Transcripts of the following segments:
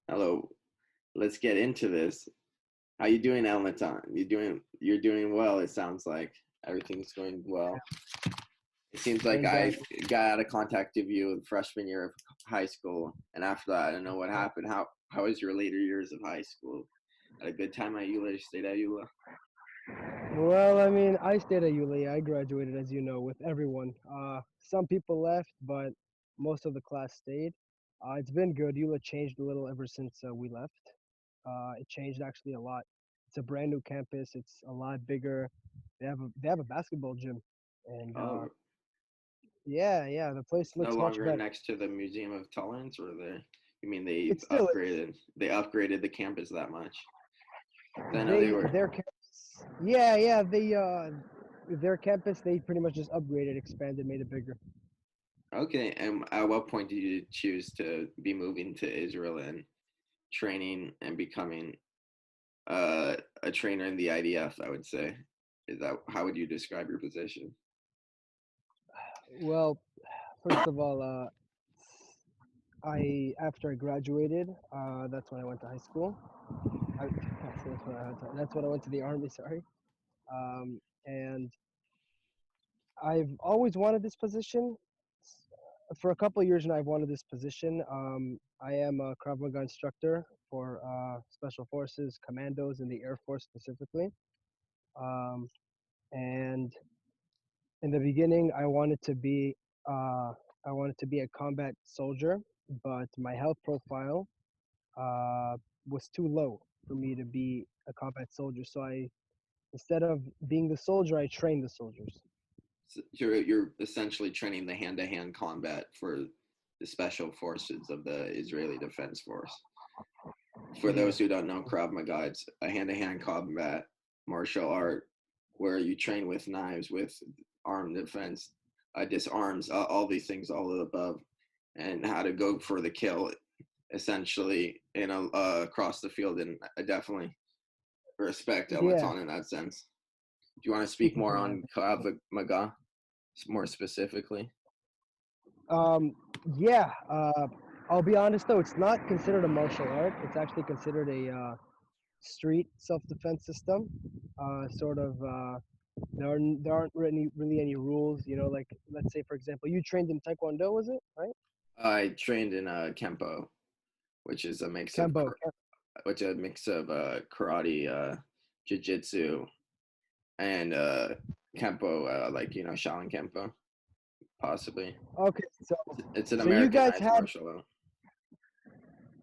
Hello. Let's get into this. How you doing, Elnatan? You're doing well, it sounds like. Everything's going well. It seems like Thank I God. got out of contact with you freshman year of high school, and after that I don't know what Yeah. happened. How was your later years of high school? Had a good time at Eula, stayed at Eula? Well, I mean, I stayed at ULA. I graduated, as you know, with everyone. Some people left, but most of the class stayed. It's been good. ULA changed a little ever since we left. It changed actually a lot. It's a brand new campus. It's a lot bigger. They have a basketball gym, and Oh, yeah, the place it's no looks much longer better. next to the Museum of Tolerance, or you mean It still is. they upgraded the campus that much? 'Cause I know they They were. their campus. Yeah, their campus. They pretty much just upgraded, expanded, made it bigger. Okay, and at what point did you choose to be moving to Israel and training and becoming a trainer in the IDF? I would say, is that how would you describe your position? Well, first of all, I after I graduated, that's when I went to high school. That's when I went to the army. Sorry, and I've always wanted this position. For a couple of years now, I've wanted this position. I am a Krav Maga instructor for Special Forces, Commandos, in the Air Force specifically. Um, and in the beginning, uh, I wanted to be a combat soldier, but my health profile uh, was too low for me to be a combat soldier. So instead of being the soldier, I trained the soldiers. So you're essentially training the hand-to-hand combat for the special forces of the Israeli Defense Force. For Yeah, those who don't know, Krav Maga, it's a hand-to-hand combat martial art where you train with knives, with arm defense, disarms, all these things, all of the above, and how to go for the kill, essentially, across the field. And I definitely respect yeah, Elnatan in that sense. Do you want to speak more yeah. on Krav Maga, more specifically? Um, yeah. I'll be honest though, it's not considered a martial art. It's actually considered a street self-defense system. Sort of. There aren't really any rules. You know, like let's say for example, you trained in Taekwondo, was it right? I trained in Kempo, which is a mix of Kembo. karate, jiu-jitsu, and Kempo, like Shaolin Kempo, possibly. Okay, It's an so you guys Americanized had. martial art.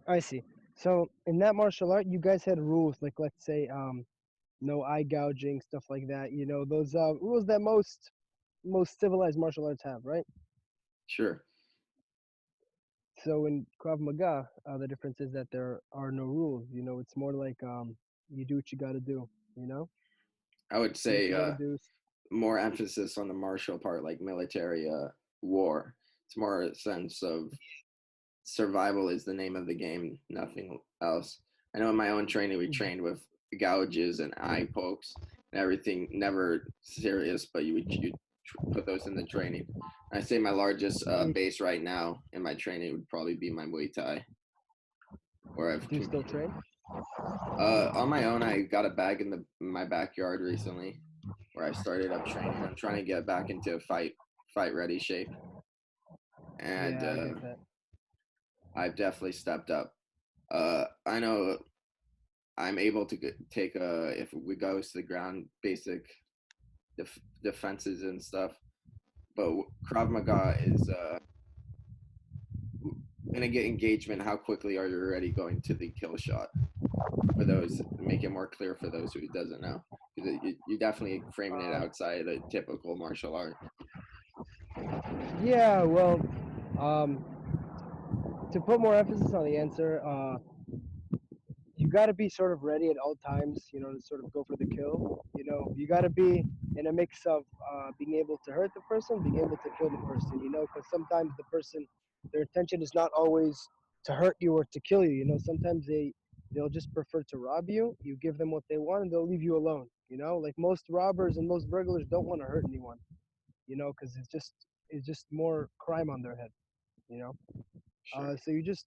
I see. So in that martial art, you guys had rules like let's say no eye gouging, stuff like that. You know those rules that most civilized martial arts have, right? Sure. So in Krav Maga, the difference is that there are no rules. You know, it's more like you do what you got to do. You know, I would do what say you got to do. more emphasis on the martial part, like military war. It's more a sense of survival is the name of the game, nothing else. I know in my own training, we trained with gouges and eye pokes and everything, never serious, but you put those in the training. I say my largest Mm. base right now in my training would probably be my Muay Thai, where I've Do you still train? on my own. I got a bag in my backyard recently, where I started up training. I'm trying to get back into fight ready shape, and Yeah, I get that. I've definitely stepped up. I know I'm able to take if we go to the ground basic defenses and stuff, but Krav Maga is gonna get engagement. How quickly are you already going to the kill shot? For those, make it more clear for those who doesn't know, because you definitely framing it Uh, outside a typical martial art. yeah, well, um, to put more emphasis on the answer, you got to be sort of ready at all times, you know, to sort of go for the kill. You know, you got to be in a mix of being able to hurt the person, being able to kill the person, you know, because sometimes the person, their intention is not always to hurt you or to kill you. You know, sometimes they'll just prefer to rob you. You give them what they want and they'll leave you alone. You know, like most robbers and most burglars don't want to hurt anyone, you know, because it's just more crime on their head, you know. Sure. So you just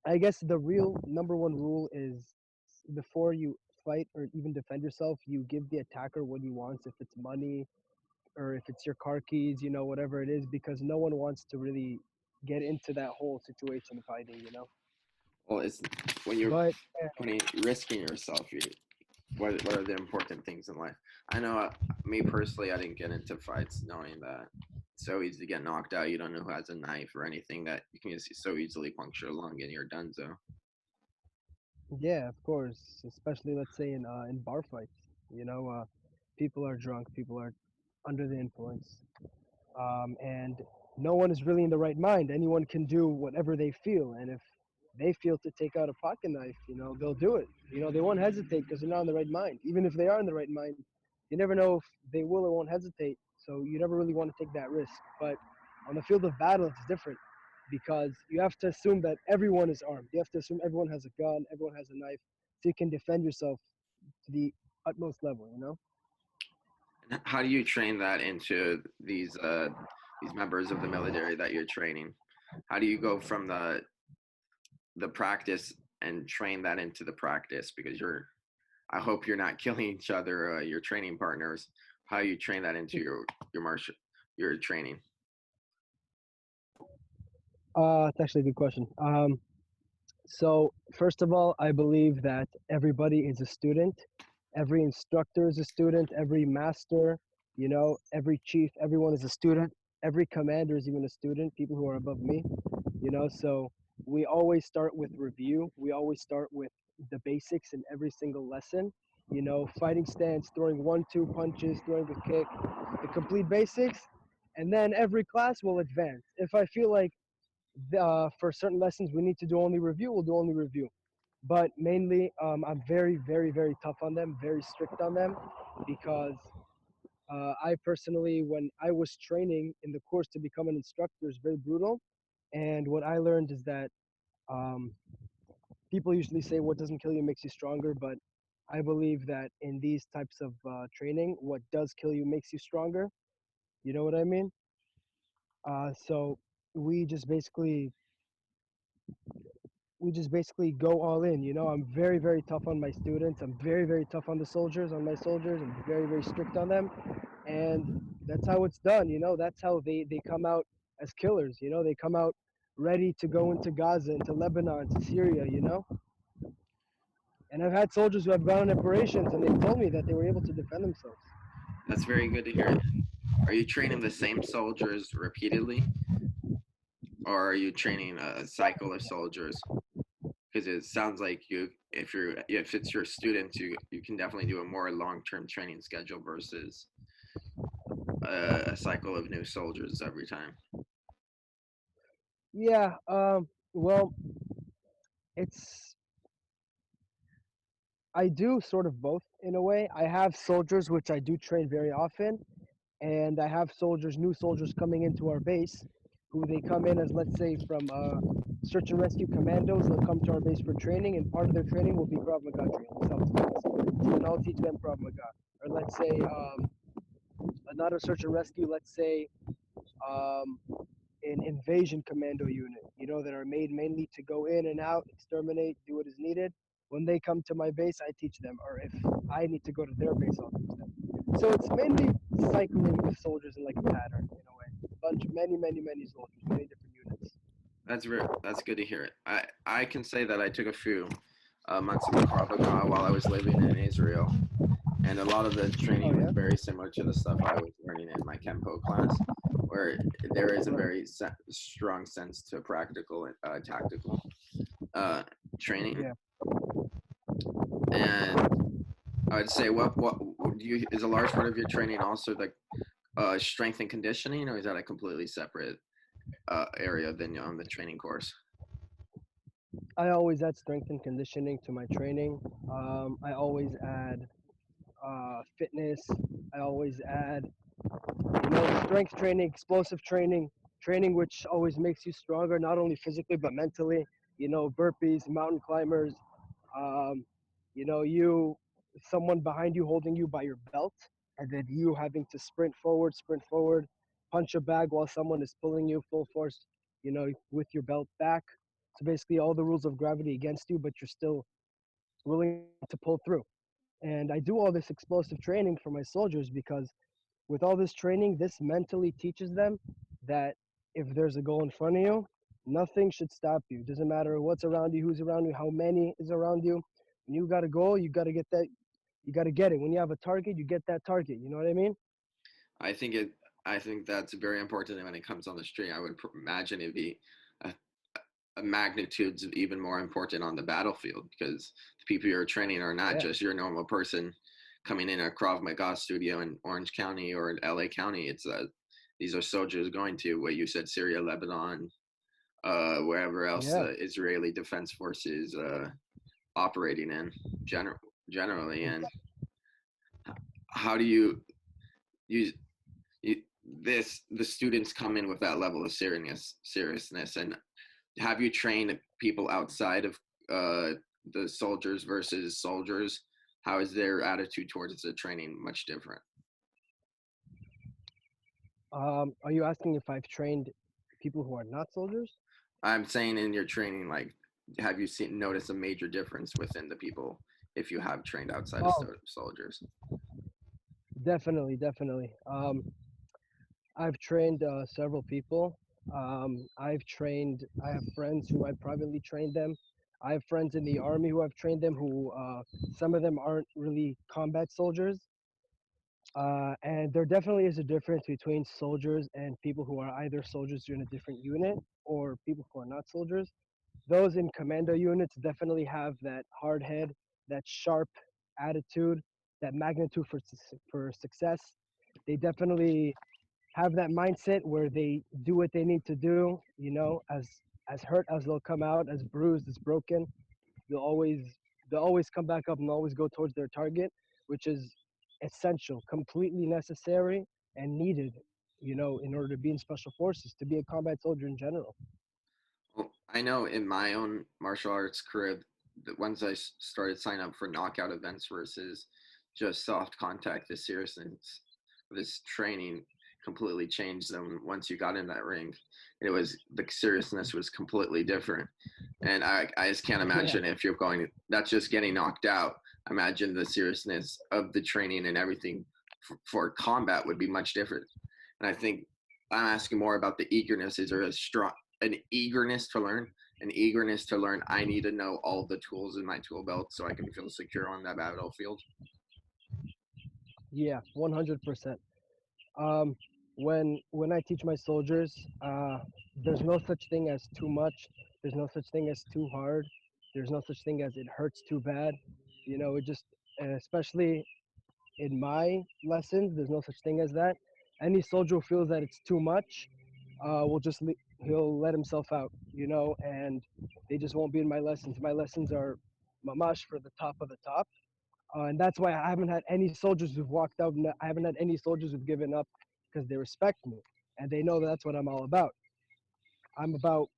I guess the real number one rule is before you fight or even defend yourself, you give the attacker what he wants, if it's money or if it's your car keys, whatever it is, because no one wants to really get into that whole situation fighting, Well, it's when you're But putting risking yourself. What are the important things in life? I know me personally, I didn't get into fights knowing that it's so easy to get knocked out. You don't know who has a knife or anything that you can just so easily puncture a lung and you're done. So yeah, of course, especially let's say in bar fights, people are drunk, people are under the influence, and no one is really in the right mind. Anyone can do whatever they feel, and if they feel to take out a pocket knife, they'll do it. They won't hesitate because they're not in the right mind. Even if they are in the right mind, you never know if they will or won't hesitate. So you never really want to take that risk. But on the field of battle, it's different because you have to assume that everyone is armed. You have to assume everyone has a gun, everyone has a knife, so you can defend yourself to the utmost level. how do you train that into these members of the military that you're training? How do you go from the practice and train that into the practice? Because I hope you're not killing each other, your training partners. How you train that into your martial your training? It's actually a good question. So, first of all, I believe that everybody is a student. Every instructor is a student. Every master, every chief, everyone is a student. Every commander is even a student, people who are above me. So, we always start with review. We always start with the basics in every single lesson. Fighting stance, throwing 1-2 punches, throwing a kick, the complete basics. And then every class will advance. If I feel like for certain lessons we need to do only review, we'll do only review. But mainly, I'm very, very, very tough on them, very strict on them, because I personally, when I was training in the course to become an instructor, is very brutal. And what I learned is that um, people usually say what doesn't kill you makes you stronger, but I believe that in these types of training, what does kill you makes you stronger. You know what I mean? So we just basically we just basically go all in. I'm very, very tough on my students. I'm very, very tough on on my soldiers. I'm very, very strict on them. And that's how it's done. That's how they come out as killers. They come out ready to go into Gaza, into Lebanon, to Syria. And I've had soldiers who have gone on operations and they've told me that they were able to defend themselves. That's very good to hear. Are you training the same soldiers repeatedly, or are you training a cycle of soldiers? Because it sounds like if it's your students, you can definitely do a more long-term training schedule versus a cycle of new soldiers every time. Yeah, well, it's I do sort of both in a way. I have soldiers which I do train very often, and I have new soldiers coming into our base, who they come in as, let's say, from search and rescue commandos. They'll come to our base for training, and part of their training will be Krav Maga training, self-defense. So then I'll teach them Krav Maga. Or let's say, not a search and rescue, let's say um, an invasion commando unit, that are made mainly to go in and out, exterminate, do what is needed. When they come to my base, I teach them, or if I need to go to their base, I'll teach them. So it's mainly cycling with soldiers in like a pattern, in a way. Bunch, many, many, many soldiers, many different units. That's good to hear. I can say that I took a few months of Krav Maga while I was living in Israel, and a lot of the Oh training was yeah, very similar to the stuff I was learning in my Kempo class, where there is a right. very strong sense to practical and tactical uh, training. Yeah. And I would say, what do you is a large part of your training also like strength and conditioning, or is that a completely separate area than on the training course? I always add strength and conditioning to my training. I always add fitness. I always add strength training, explosive training, training which always makes you stronger, not only physically but mentally. Burpees, mountain climbers. Um, you someone behind you holding you by your belt, and then you having to sprint forward, punch a bag while someone is pulling you full force. With your belt back. So basically, all the rules of gravity against you, but you're still willing to pull through. And I do all this explosive training for my soldiers because with all this training, this mentally teaches them that if there's a goal in front of you, nothing should stop you. Doesn't matter what's around you, who's around you, how many is around you. When you got a goal, you got to get that. You got to get it. When you have a target, you get that target. You know what I mean? I think it. I think that's very important when it comes on the street. I would imagine it'd be a, a magnitudes even more important on the battlefield because the people you're training are not Yeah, just your normal person coming in a Krav Maga studio in Orange County or in LA County. It's these are soldiers going to what you said, Syria, Lebanon, wherever else yeah. the Israeli Defense Forces operating in general generally. And how do you you, this the students come in with that level of seriousness, and have you trained people outside of the soldiers versus soldiers? How is their attitude towards the training much different? Are you asking if I've trained people who are not soldiers? I'm saying in your training, like, have you seen noticed a major difference within the people if you have trained outside of Oh, soldiers? definitely, definitely. I've trained several people. I have friends who I've privately trained them. I have friends in the army who I've trained them who some of them aren't really combat soldiers. And there definitely is a difference between soldiers and people who are either soldiers in a different unit or people who are not soldiers. Those in commando units definitely have that hard head, that sharp attitude, that magnitude for success. They definitely have that mindset where they do what they need to do, you know, as hurt as they'll come out, as bruised, as broken, they'll always they'll always come back up and always go towards their target, which is essential, completely necessary and needed, you know, in order to be in special forces, to be a combat soldier in general. Well, I know in my own martial arts career, that once I started signing up for knockout events versus just soft contact, the seriousness of this training completely changed them once you got in that ring. It was the seriousness was completely different. And I just can't Yeah, imagine if you're going, that's just getting knocked out. Imagine the seriousness of the training and everything for combat would be much different. And I think I'm asking more about the eagerness. Is there a strong, an eagerness to learn, an eagerness to learn? I need to know all the tools in my tool belt so I can feel secure on that battlefield. yeah, 100%. Um, when I teach my soldiers, there's no such thing as too much. There's no such thing as too hard. There's no such thing as it hurts too bad. You know, it just, especially in my lessons, there's no such thing as that. Any soldier who feels that it's too much, will just he'll let himself out, you know, and they just won't be in my lessons. My lessons are mamash for the top of the top, and that's why I haven't had any soldiers who've walked out. And I haven't had any soldiers who've given up because they respect me and they know that that's what I'm all about. I'm about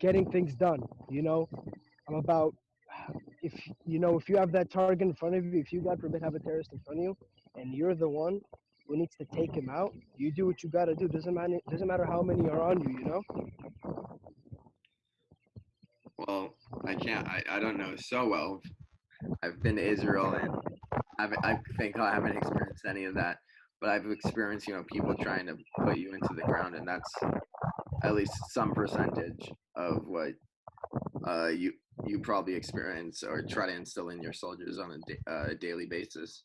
getting things done, you know. I'm about if you know if you have that target in front of you, if you God forbid have a terrorist in front of you, and you're the one who needs to take him out, you do what you got to do. Doesn't matter how many are on you, you know. Well, I can't, I don't know so well. I've been to Israel and I think I haven't experienced any of that, but I've experienced, people trying to put you into the ground, and that's at least some percentage of what you probably experience or try to instill in your soldiers on a daily basis.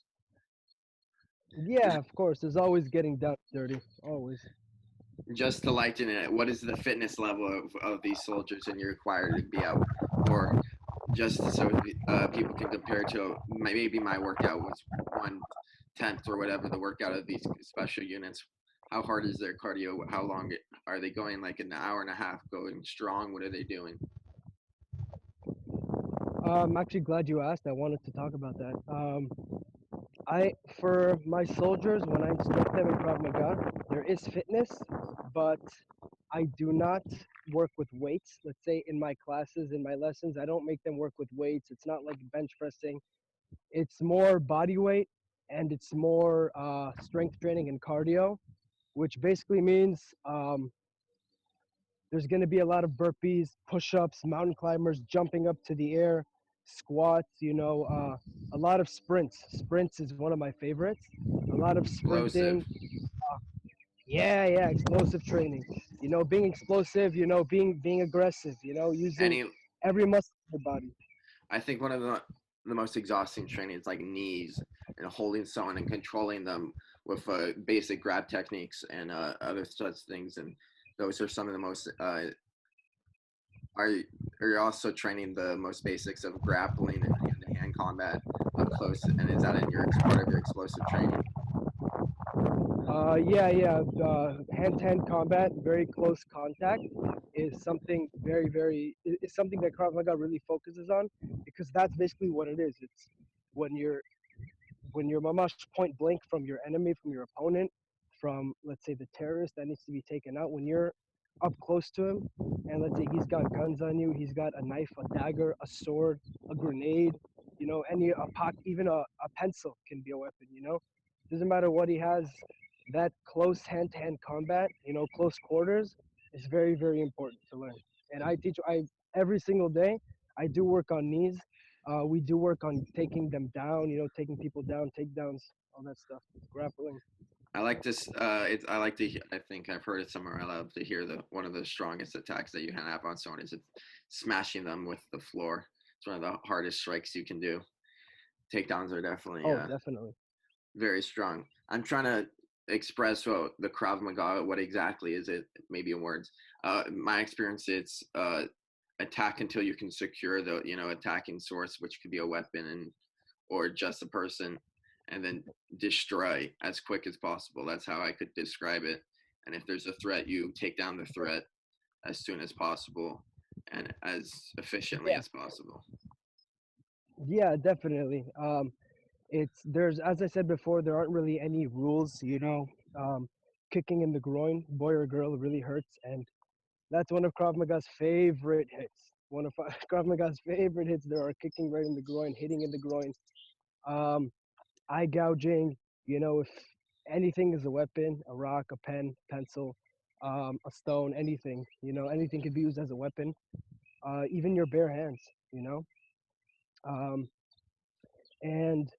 Yeah, of course. There's always getting down dirty, always. Just to lighten it, what is the fitness level of these soldiers, and you're required to be out, or just so people can compare to maybe my workout was 1/10 or whatever the workout of these special units. How hard is their cardio? How long are they going? Like an hour and a half going strong? What are they doing? I'm actually glad you asked. I wanted to talk about that. I for my soldiers when I instruct them in Krav Maga, there is fitness, but I do not work with weights. Let's say in my classes, in my lessons, I don't make them work with weights. It's not like bench pressing. It's more body weight and it's more strength training and cardio, which basically means There's going to be a lot of burpees, push-ups, mountain climbers, jumping up to the air, squats. A lot of sprints. Sprints is one of my favorites. A lot of sprinting. Explosive. Yeah, yeah, explosive training. Being explosive. Being aggressive. Using Any, every muscle of your body. I think one of the most exhausting training is like knees and holding someone and controlling them with basic grab techniques and other such things. And those are some of the most. Are are you also training the most basics of grappling and hand-to-hand combat up close? And is that in your part of your explosive training? Yeah, yeah. Hand-to-hand combat, very close contact, is something is something that Krav Maga really focuses on, because that's basically what it is. It's when you're mamash point blank from your enemy, from your opponent, from, let's say, the terrorist that needs to be taken out. When you're up close to him, and let's say he's got guns on you, he's got a knife, a dagger, a sword, a grenade, any a pot, even a pencil can be a weapon. Doesn't matter what he has. That close hand-to-hand combat, close quarters, is very, very important to learn. And I every single day. I do work on knees. We do work on taking them down, taking people down, takedowns, all that stuff, grappling. I like this. I like to. I think I've heard it somewhere. I love to hear the one of the strongest attacks that you can have on someone is smashing them with the floor. It's one of the hardest strikes you can do. Takedowns are definitely Oh, definitely. very strong. I'm trying to express the Krav Maga. What exactly is it? Maybe in words. My experience, it's attack until you can secure the attacking source, which could be a weapon and or just a person, and then destroy as quick as possible. That's how I could describe it. And if there's a threat, you take down the threat as soon as possible and as efficiently Yeah, as possible. yeah, definitely. There's, as I said before, there aren't really any rules. Kicking in the groin, boy or girl, really hurts, and that's one of Krav Maga's favorite hits. One of Krav Maga's favorite hits. There are kicking right in the groin, hitting in the groin, um, eye gouging. If anything is a weapon, a rock, a pen, pencil, a stone, anything. Anything can be used as a weapon. Even your bare hands. You know, um, and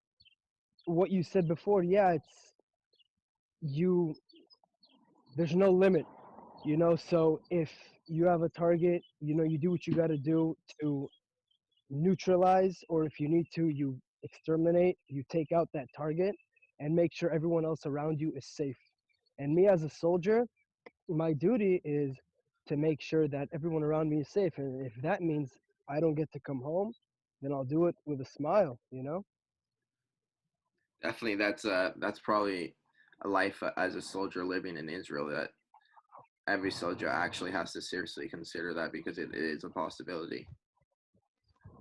what you said before, yeah, it's you. There's no limit. So if you have a target, you do what you got to do to neutralize, or if you need to, you exterminate, you take out that target and make sure everyone else around you is safe. And me as a soldier, my duty is to make sure that everyone around me is safe. And if that means I don't get to come home, then I'll do it with a smile. Definitely, that's probably a life as a soldier living in Israel that every soldier actually has to seriously consider that because it is a possibility.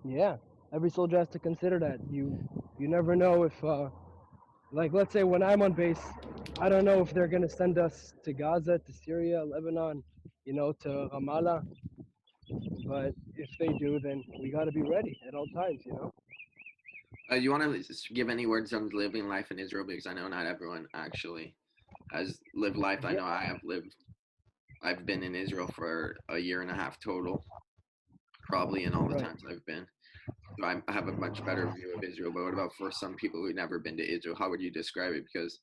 Yeah. Every soldier has to consider that. You never know if like, let's say when I'm on base, I don't know if they're gonna send us to Gaza, to Syria, Lebanon, to Ramallah. But if they do, then we gotta be ready at all times. You want to give any words on living life in Israel because I know not everyone actually has lived life. I Yeah, know I have lived. I've been in Israel for a year and a half total, probably in all the right. times I've been. So I have a much better view of Israel. But what about for some people who've never been to Israel? How would you describe it? Because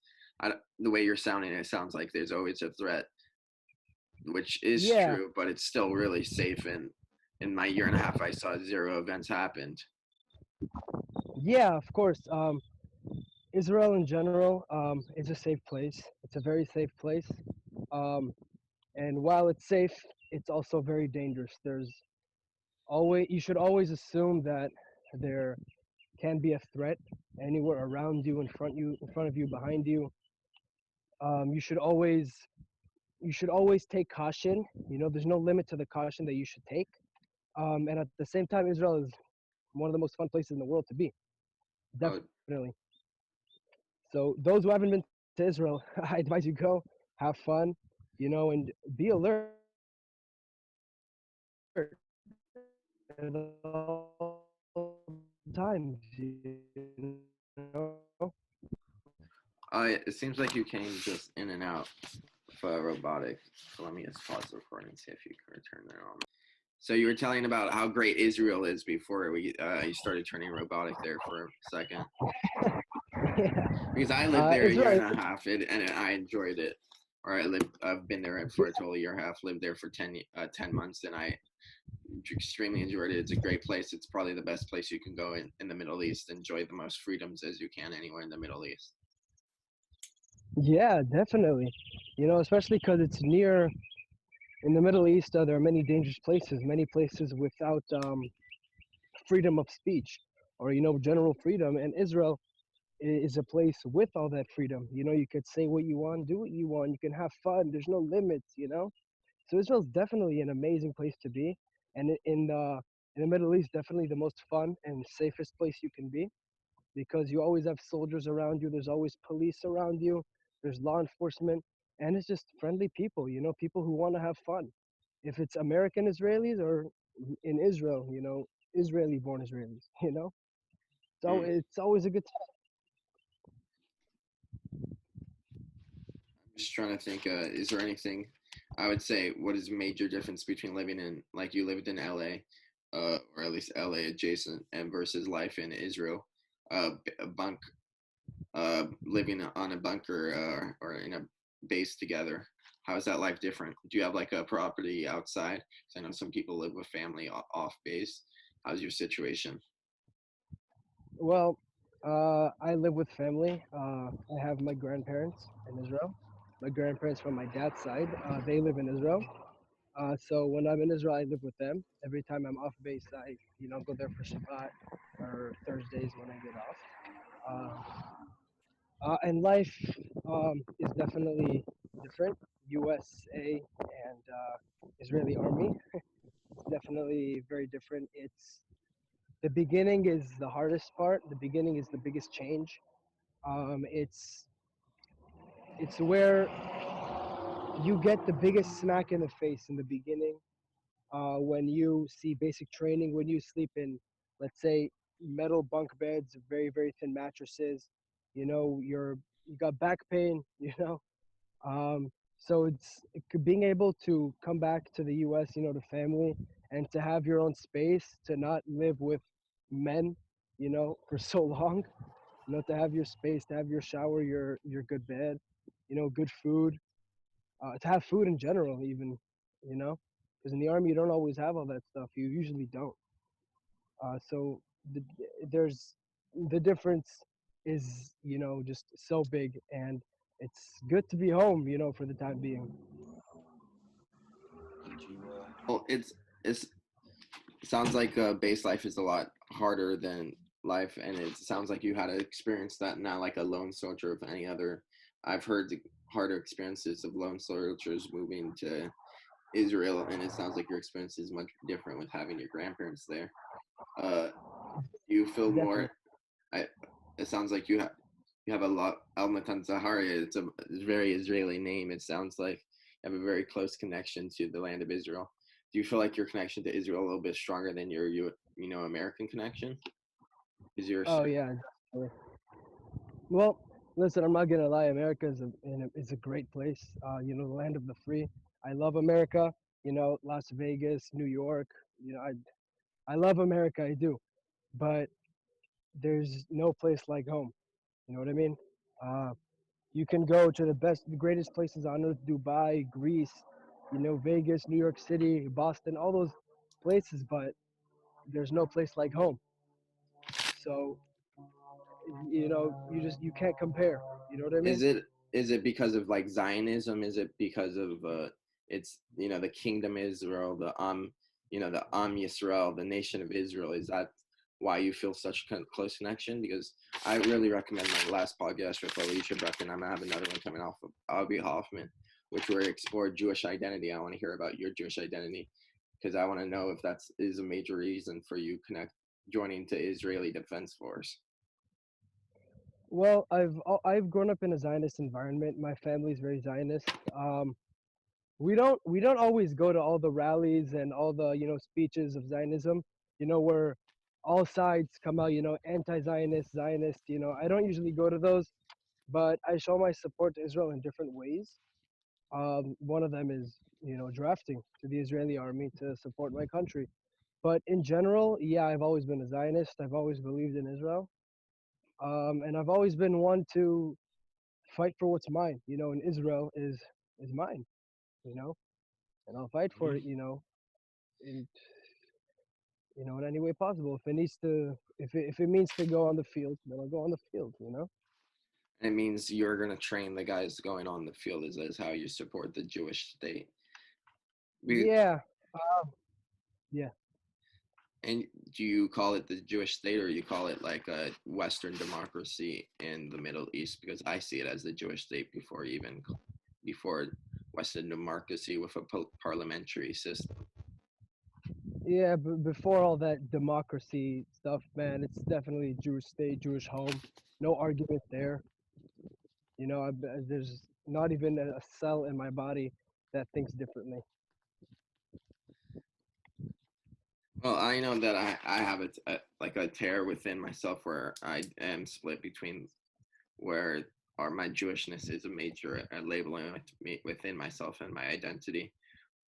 the way you're sounding, it sounds like there's always a threat, which is Yeah, true, but it's still really safe. And in my year and a half, I saw zero events happened. yeah, of course. Israel in general is a safe place. It's a very safe place. Um, and while it's safe, it's also very dangerous. You should always assume that there can be a threat anywhere around you, in front of you, behind you. You should always take caution. There's no limit to the caution that you should take. And at the same time, Israel is one of the most fun places in the world to be. Oh, Definitely. So those who haven't been to Israel, I advise you go, have fun, and be alert at all times. it seems like you came just in and out. robotic. So let me just pause the recording and see if you can return there on. So you were telling about how great Israel is before you started turning robotic there for a second. Yeah. Because I lived there a year Israel. and a half, and I enjoyed it. Or I've been there for a total year and a half. Lived there for 10 months, and I extremely enjoyed it. It's a great place. It's probably the best place you can go in the Middle East. Enjoy the most freedoms as you can anywhere in the Middle East. Yeah, definitely. You know, especially because it's near in the Middle East. There are many dangerous places, many places without freedom of speech or general freedom. And Israel is a place with all that freedom. You know, you could say what you want, do what you want. You can have fun. There's no limits. You know, so Israel's definitely an amazing place to be, and in the Middle East, definitely the most fun and safest place you can be, because you always have soldiers around you. There's always police around you. There's law enforcement, and it's just friendly people. You know, people who want to have fun. If it's American Israelis or in Israel, Israeli-born Israelis. You know, so Mm. it's always a good time. I'm just trying to think. Is there anything? I would say, what is a major difference between living in, like, you lived in LA, or at least LA adjacent, and versus life in Israel, a bunk, living on a bunker, or in a base together. How is that life different? Do you have like a property outside? 'Cause I know some people live with family off base. How's your situation? Well, I live with family. I have my grandparents in Israel. My grandparents from my dad's side, they live in Israel. So when I'm in Israel, I live with them. Every time I'm off base, I go there for Shabbat or Thursdays when I get off. And life is definitely different. USA and Israeli army. It's definitely very different. The beginning is the hardest part. The beginning is the biggest change. It's where you get the biggest smack in the face in the beginning, when you see basic training, when you sleep in, let's say, metal bunk beds, very very thin mattresses. You got back pain. So being able to come back to the U.S., to family, and to have your own space, to not live with men, for so long. To have your space, to have your shower, your good bed, good food, to have food in general, even, because in the army you don't always have all that stuff. You usually don't. So the, there's the difference is just so big, and it's good to be home, for the time being. Well, it sounds like base life is a lot harder than life, and it sounds like you had to experience that, not like a lone soldier of any other. I've heard the harder experiences of lone soldiers moving to Israel, and it sounds like your experience is much different with having your grandparents there. Uh, you feel Definitely. more. I. It sounds like you have a lot. Elnatan Zeharya. It's a very Israeli name. It sounds like you have a very close connection to the land of Israel. Do you feel like your connection to Israel a little bit stronger than your American connection? Is your Oh yeah, definitely. Well, listen, I'm not gonna lie. America is a great place. The land of the free. I love America. Las Vegas, New York. I love America. I do. But there's no place like home. You know what I mean? Uh, you can go to the greatest places on earth: Dubai, Greece, Vegas, New York City, Boston, all those places. But there's no place like home. So you can't compare. You know what I is mean? it because of like Zionism? Is it because of it's the kingdom Israel, the Yisrael, the nation of Israel? Is that why you feel such close connection? Because I really recommend my last podcast with Alicia Brecken. I'm gonna have another one coming off of Avi Hoffman, which where we explore Jewish identity. I want to hear about your Jewish identity because I want to know if that's is a major reason for you joining to Israeli Defense Force. Well, I've grown up in a Zionist environment. My family's very Zionist. We don't always go to all the rallies and all the speeches of Zionism. Where all sides come out. Anti-Zionist, Zionist. I don't usually go to those, but I show my support to Israel in different ways. One of them is, drafting to the Israeli army to support my country. But in general, yeah, I've always been a Zionist. I've always believed in Israel. And I've always been one to fight for what's mine, and Israel is mine, you know, and I'll fight for Mhm. it, in in any way possible. If it needs to, if it means to go on the field, then I'll go on the field. It means you're going to train the guys going on the field. Is how you support the Jewish state. We, Yeah, yeah. and do you call it the Jewish state, or you call it like a Western democracy in the Middle East? Because I see it as the Jewish state before Western democracy with a parliamentary system. Yeah, before all that democracy stuff, man, it's definitely Jewish state, Jewish home. No argument there. There's not even a cell in my body that thinks differently. Well, I know that I have like a tear within myself where I am split between where my Jewishness is a major labeling within myself and my identity.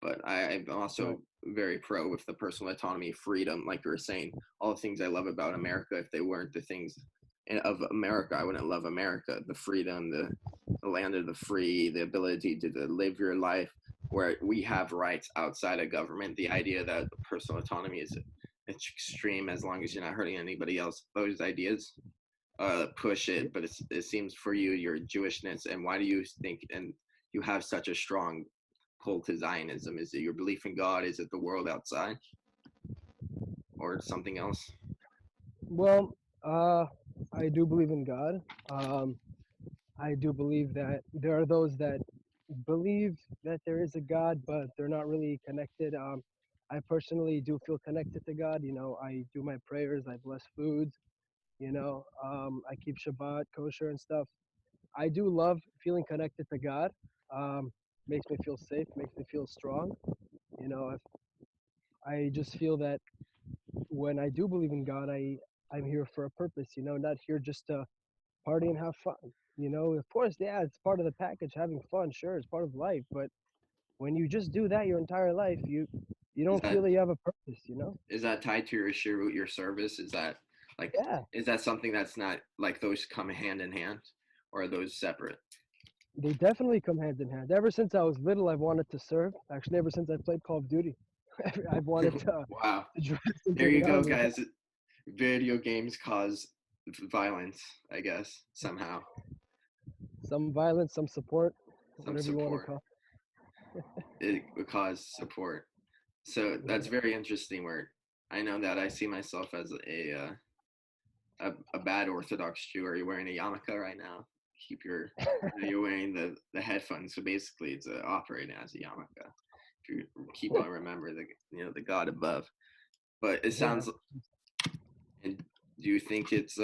But I'm Right. also very pro with the personal autonomy, freedom, like you were saying, all the things I love about America. If they weren't the things of America, I wouldn't love America. The freedom, the land of the free, the ability to live your life where we have rights outside of government. The idea that personal autonomy is extreme as long as you're not hurting anybody else. Those ideas push Yeah. it, but it seems for you your Jewishness, and why do you think and you have such a strong pull to Zionism? Is it your belief in God? Is it the world outside, or something else? Well, uh, I do believe in God. Um, I do believe that there are those that believe that there is a God, but they're not really connected. I personally do feel connected to God. I do my prayers, I bless foods, I keep Shabbat kosher and stuff. I do love feeling connected to God. Um, Makes me feel safe, makes me feel strong. If I just feel that when I do believe in God, I'm here for a purpose. Not here just to party and have fun. Of course, yeah, it's part of the package. Having fun, sure, it's part of life. But when you just do that your entire life, you Is don't that feel that you have a purpose. is that tied to your shirut, your service? Is that like Yeah, is that something that's not like those come hand in hand, or are those separate? they definitely come hand in hand. Ever since I was little, I've wanted to serve. Actually, ever since I played Call of Duty, I've wanted Wow, to draft there into you the go, army. guys. Video games cause violence, I guess, somehow. Some violence, some support, Some whatever you want to support. call. It would cause support. So that's Yeah. very interesting. Where I know that I see myself as a bad Orthodox Jew. Are you wearing a yarmulke right now? Keep your you're wearing the headphones. So basically, it's operating as a yarmulke. If you keep on remember the God above. But it Yeah. sounds. And do you think it's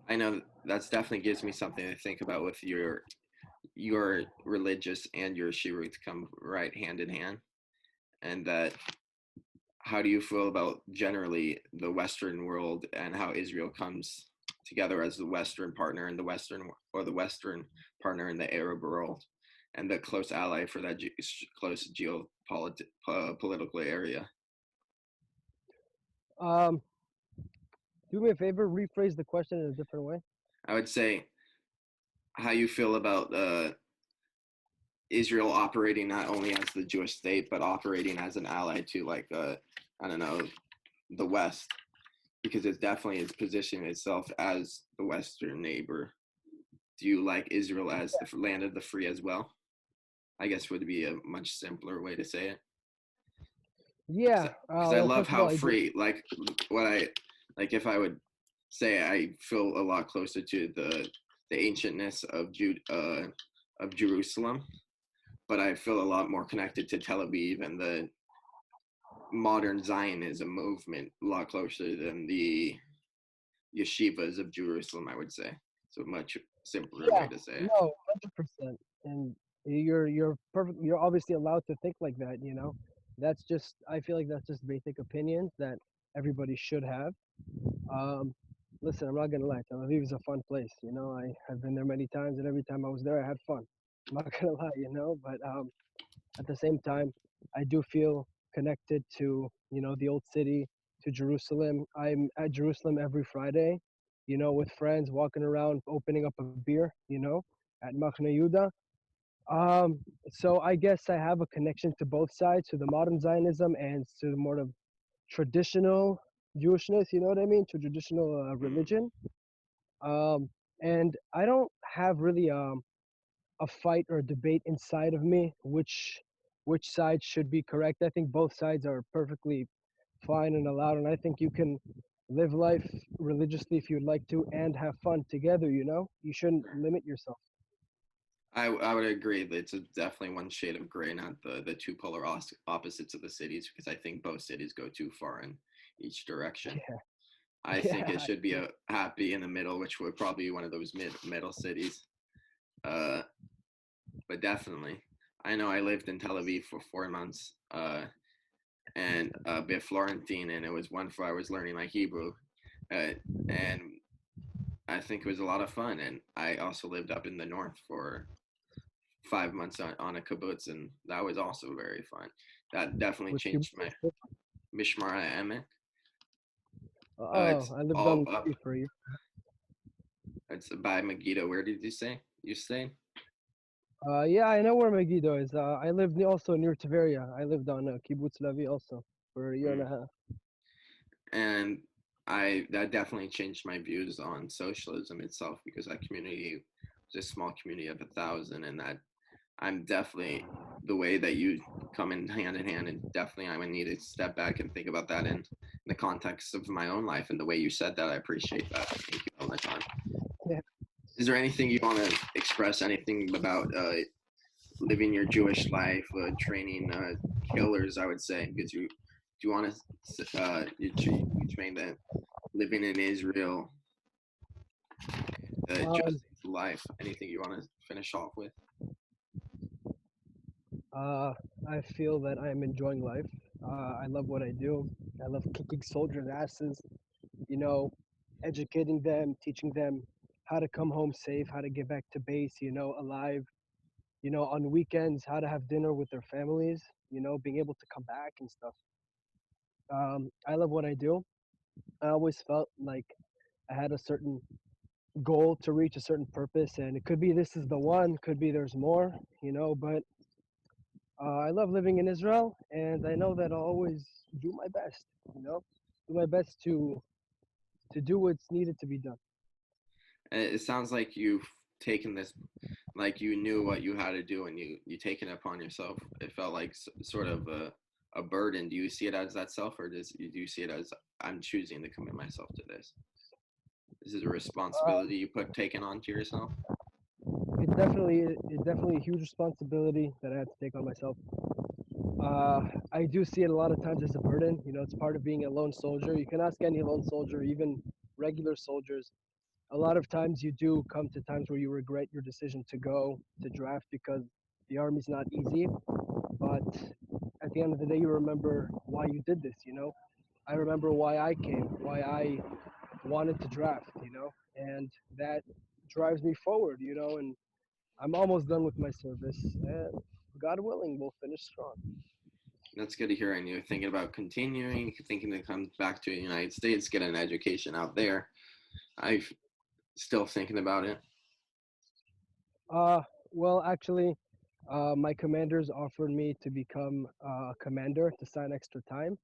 I know that's definitely gives me something to think about with your religious and your shirut come right hand in hand, and that how do you feel about generally the Western world and how Israel comes together as the Western partner in the Western or the Western partner in the Arab world and the close ally for that close geopolitical area? Um, do me a favor, rephrase the question in a different way. I would say how you feel about Israel operating not only as the Jewish state but operating as an ally to like I don't know the West because it definitely is positioning itself as the Western neighbor. Do you like Israel as the land of the free as well? I guess would be a much simpler way to say it. Yeah. Because I Well, love first of all, how I do. free, like what I like. If I would say, I feel a lot closer to the ancientness of Jerusalem, but I feel a lot more connected to Tel Aviv and the modern Zionism movement a lot closer than the yeshivas of Jerusalem, I would say. So much simpler way Yeah. to say it. No, 100%. And you're perfect. You're obviously allowed to think like that. That's just. I feel like that's just basic opinions that everybody should have. Um, Listen, I'm not gonna lie. Tel Aviv is a fun place. You know, I have been there many times, and every time I was there, I had fun. I'm not gonna lie, you know. But at the same time, I do feel connected to the old city, to Jerusalem. I'm at Jerusalem every Friday, with friends, walking around, opening up a beer, at Machne Yehuda. Um, so I guess I have a connection to both sides, to the modern Zionism and to the more of traditional Jewishness. You know what I mean? To traditional Mm. religion. Um, and I don't have really a fight or a debate inside of me which side should be correct. I think both sides are perfectly fine and allowed, and I think you can live life religiously if you'd like to and have fun together. You shouldn't limit yourself. I would agree that it's definitely one shade of gray, not the two polar opposites of the cities, because I think both cities go too far in each direction. Yeah, I think yeah, it should be a happy in the middle, which would probably be one of those middle cities. Uh, but definitely, I know I lived in Tel Aviv for 4 months, and a bit Florentine, and it was wonderful. I was learning my Hebrew, and I think it was a lot of fun. And I also lived up in the north for 5 months on a kibbutz, and that was also very fun. That definitely with changed my kibbutz. Mishmar Emek. Oh, It's I lived all on the up. city for a year. It's by Megiddo. Where did you say you stay? Yeah, I know where Megiddo is. I lived also near Tveria. I lived on Kibbutz Levi also for a year and Mm. a half. And that definitely changed my views on socialism itself, because that community was a small community of 1,000, and that I'm definitely the way that you come in hand, and definitely I would need to step back and think about that in the context of my own life. And the way you said that, I appreciate that. Thank you all the time. Yeah. Is there anything you want to express? Anything about living your Jewish life, training killers? I would say, because you do you want to you train that living in Israel, Um, just life. Anything you want to finish off with? uh, I feel that I am enjoying life. I love what I do. I love kicking soldiers' asses, you know, educating them, teaching them how to come home safe, how to get back to base, alive, on weekends, how to have dinner with their families, being able to come back and stuff. I love what I do. I always felt like I had a certain goal to reach, a certain purpose, and it could be this is the one, could be there's more, but I love living in Israel, and I know that I'll always do my best, do my best to do what's needed to be done. It sounds like you've taken this, like you knew what you had to do, and you taken it upon yourself. It felt like sort of a burden. Do you see it as that self, or do you see it as I'm choosing to commit myself to this? This is a responsibility you put taken onto yourself. It's definitely a huge responsibility that I have to take on myself. Uh, I do see it a lot of times as a burden. It's part of being a lone soldier. You can ask any lone soldier, even regular soldiers. A lot of times you do come to times where you regret your decision to go to draft because the army's not easy. But at the end of the day, you remember why you did this. I remember why I came, why I wanted to draft. And that drives me forward. And I'm almost done with my service, and God willing, we'll finish strong. That's good to hear. And you're thinking about continuing, thinking to come back to the United States, get an education out there. I'm still thinking about it. Uh, well, actually, my commanders offered me to become a commander to sign extra time.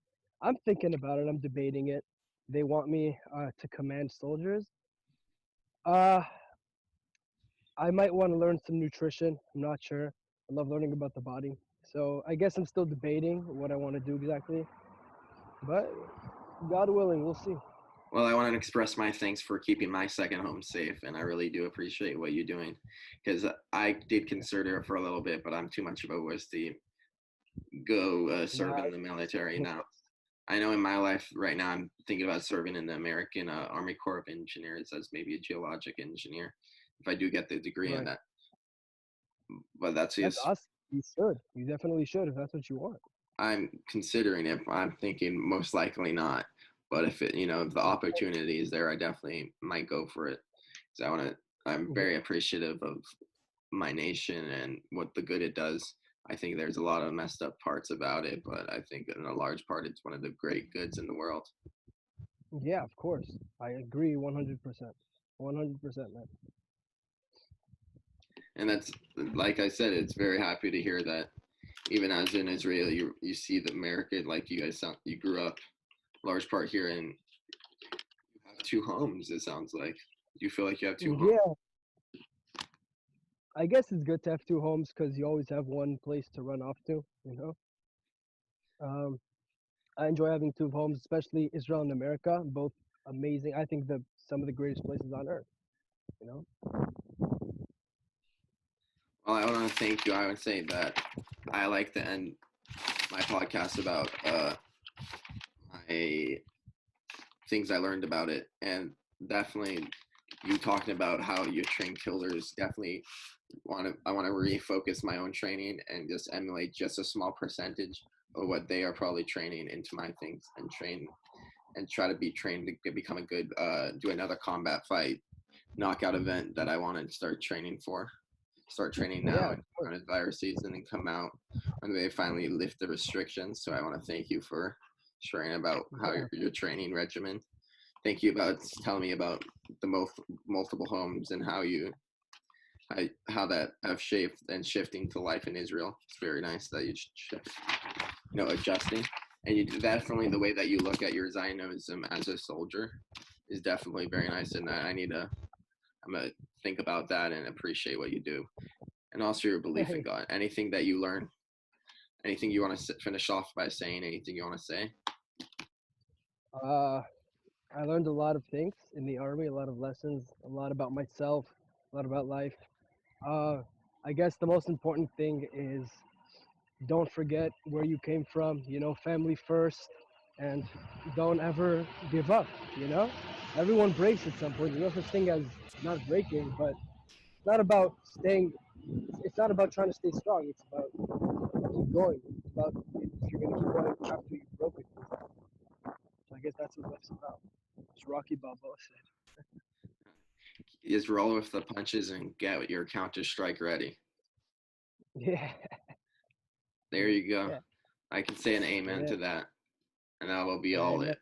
I'm thinking about it. I'm debating it. They want me to command soldiers. Uh, I might want to learn some nutrition. I'm not sure. I love learning about the body. So I guess I'm still debating what I want to do exactly. But God willing, we'll see. Well, I want to express my thanks for keeping my second home safe, and I really do appreciate what you're doing, because I did consider it for a little bit, but I'm too much of a wuss to go serve Nah, in the military now. I know in my life right now, I'm thinking about serving in the American Army Corps of Engineers as maybe a geologic engineer if I do get the degree in right. that. But that's That's just, awesome. You should. You definitely should if that's what you want. I'm considering it. I'm thinking most likely not. But if if the opportunity is there, I definitely might go for it. So I'm Yeah, very appreciative of my nation and what the good it does. I think there's a lot of messed up parts about it, but I think in a large part, it's one of the great goods in the world. yeah, of course. I agree 100%. 100%, man. And that's, like I said, it's very happy to hear that even as in Israel, you see the America, like you grew up large part here, and you have two homes. It sounds like you feel like you have two homes. Yeah, I guess it's good to have two homes because you always have one place to run off to, you know? Um, I enjoy having two homes, especially Israel and America, both amazing. I think the some of the greatest places on earth, you know? Well, I want to thank you. I would say that I like to end my podcast about my things I learned about it, and definitely you talking about how you train killers. Definitely I want to refocus my own training and just emulate just a small percentage of what they are probably training into my things, and train and try to be trained to become a good do another combat fight knockout event that I want to start training for. Start training now Yeah, and run a virus season and come out when they finally lift the restrictions. So I want to thank you for sharing about how yeah, your training regimen. Thank you about telling me about the multiple homes and how that have shaped and shifting to life in Israel. It's very nice that you shift, adjusting. And you definitely the way that you look at your Zionism as a soldier is definitely very nice. And I'm gonna think about that and appreciate what you do, and also your belief in God. Anything that you learn, anything you want to finish off by saying, anything you want to say? uh, I learned a lot of things in the army, a lot of lessons, a lot about myself, a lot about life. Uh, I guess the most important thing is don't forget where you came from, family first, and don't ever give up, you know? Everyone breaks at some point. There's no such thing as not breaking, but it's not about staying, it's not about trying to stay strong. It's about keep going. It's about if you're going to keep going after you've broken. So I guess that's what life's about. As Rocky Balboa said. Just roll with the punches and get your counter strike ready. Yeah. There you go. Yeah. I can say an amen Yeah. to that, and that will be all Amen. it.